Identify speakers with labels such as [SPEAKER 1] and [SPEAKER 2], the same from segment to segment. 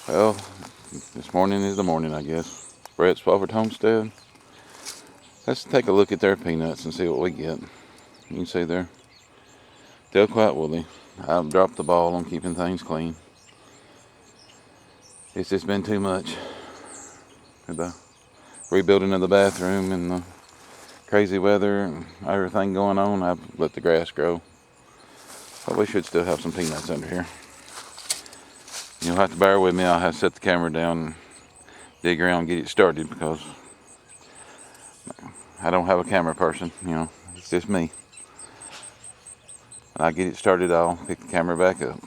[SPEAKER 1] Well, this morning is the morning, I guess. Brett's Spofford Homestead. Let's take a look at their peanuts and see what we get. You can see they're still quite woolly. I've dropped the ball on keeping things clean. It's just been too much. The rebuilding of the bathroom and the crazy weather and everything going on, I've let the grass grow. But we should still have some peanuts under here. You'll have to bear with me. I'll have to set the camera down and dig around and get it started because I don't have a camera person, it's just me. When I get it started, I'll pick the camera back up.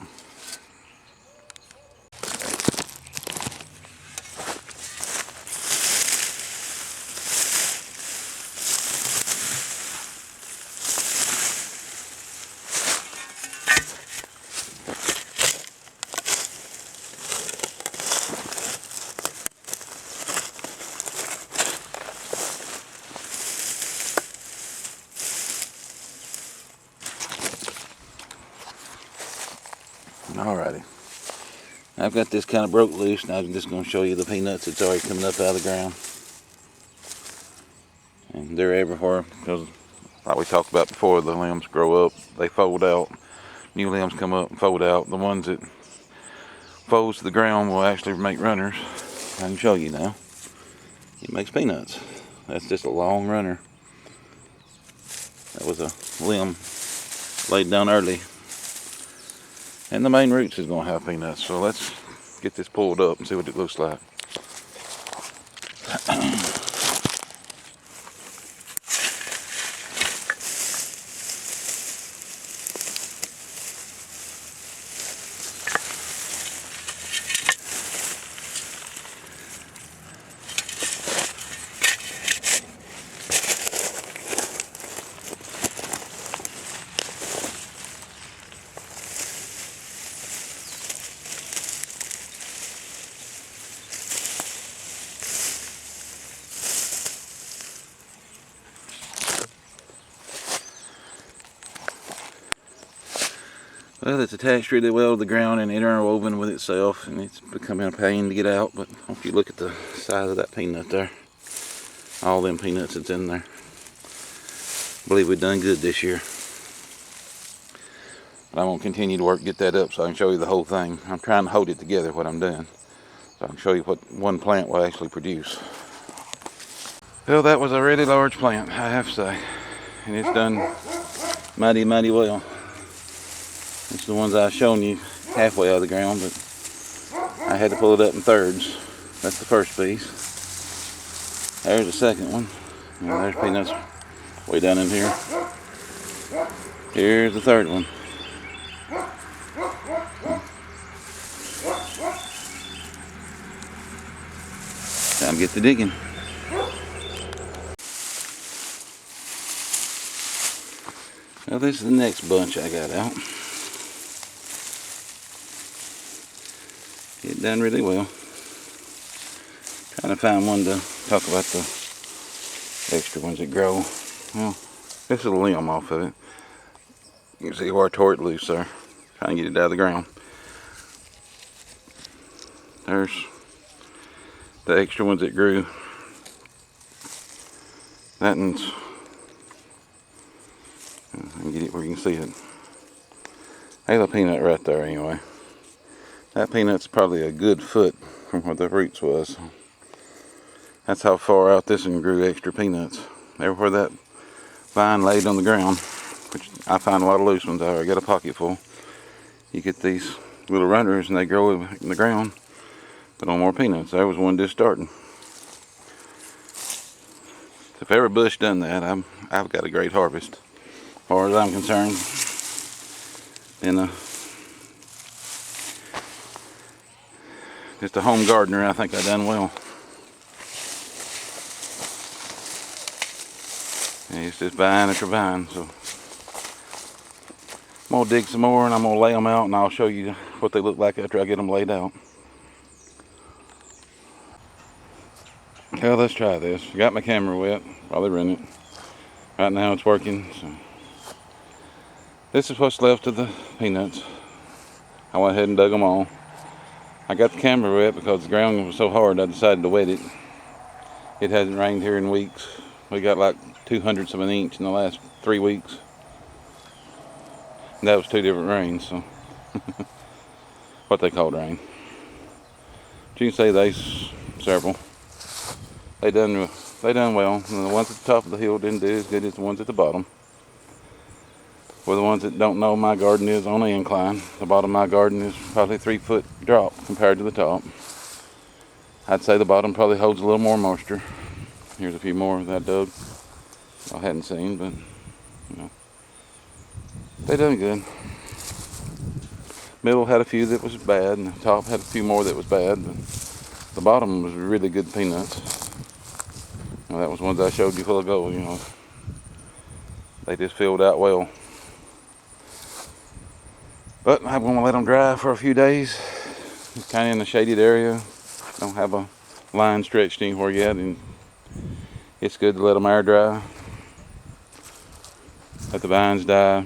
[SPEAKER 1] Alrighty. I've got this kind of broke loose, and I'm just going to show you the peanuts that's already coming up out of the ground. And they're everywhere because, like we talked about before, the limbs grow up, they fold out. New limbs come up and fold out. The ones that folds to the ground will actually make runners. I can show you now. It makes peanuts. That's just a long runner. That was a limb laid down early. And the main roots is going to have peanuts. So let's get this pulled up and see what it looks like. Well, it's attached really well to the ground and interwoven with itself, and it's becoming a pain to get out. But if you look at the size of that peanut there, all them peanuts that's in there, I believe we've done good this year. But I'm going to continue to work to get that up so I can show you the whole thing. I'm trying to hold it together, what I'm doing, so I can show you what one plant will actually produce. Well, that was a really large plant, I have to say, and it's done mighty well. It's the ones I've shown you halfway out of the ground, but I had to pull it up in thirds. That's the first piece. There's the second one. And there's peanuts way down in here. Here's the third one. Time to get to digging. Well, this is the next bunch I got out. It done really well. Trying to find one to talk about the extra ones that grow. Well, this is a limb off of it. You can see where I tore it loose there. Trying to get it out of the ground. There's the extra ones that grew. That one's, I can get it where you can see it. There's a peanut right there anyway. That peanut's probably a good foot from where the roots was. That's how far out this one grew extra peanuts. Everywhere that vine laid on the ground, which I find a lot of loose ones. I already got a pocket full. You get these little runners and they grow in the ground. Put on more peanuts. There was one just starting. So if every bush done that, I've got a great harvest. As far as I'm concerned. And just a home gardener, I think I done well. And it's just vine after vine, so I'm gonna dig some more and I'm gonna lay them out and I'll show you what they look like after I get them laid out. Well, let's try this. I got my camera wet while they run it. Right now it's working, so this is what's left of the peanuts. I went ahead and dug them all. I got the camera wet because the ground was so hard I decided to wet it. It hasn't rained here in weeks. We got like 2/100 of an inch in the last 3 weeks. And that was 2 different rains, so what they called rain. But you can see there's several. They done well. And the ones at the top of the hill didn't do as good as the ones at the bottom. For the ones that don't know, my garden is on an incline. The bottom of my garden is probably a 3-foot drop compared to the top. I'd say the bottom probably holds a little more moisture. Here's a few more that I dug I hadn't seen, but you know, they done good. Middle had a few that was bad, and the top had a few more that was bad, but the bottom was really good peanuts. Now, that was ones I showed you a while ago, you know. They just filled out well. But I'm going to let them dry for a few days. It's kind of in a shaded area. Don't have a line stretched anywhere yet, and it's good to let them air dry. Let the vines die.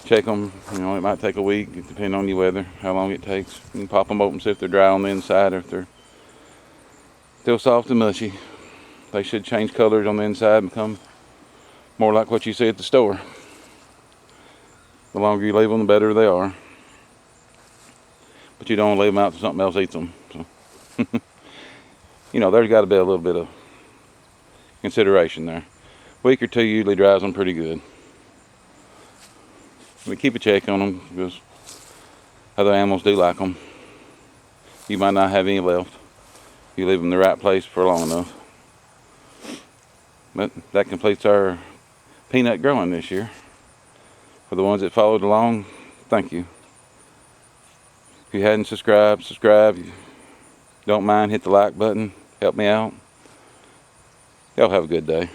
[SPEAKER 1] Check them, you know, it might take a week, depending on your weather, how long it takes. You can pop them open, see if they're dry on the inside or if they're still soft and mushy. They should change colors on the inside and become more like what you see at the store. The longer you leave them, the better they are. But you don't want to leave them out so something else eats them. So. You know, there's got to be a little bit of consideration there. A week or two usually dries them pretty good. We keep a check on them because other animals do like them. You might not have any left. You leave them in the right place for long enough. But that completes our peanut growing this year. For the ones that followed along, thank you. If you hadn't subscribed, subscribe. If you don't mind, hit the like button. Help me out. Y'all have a good day.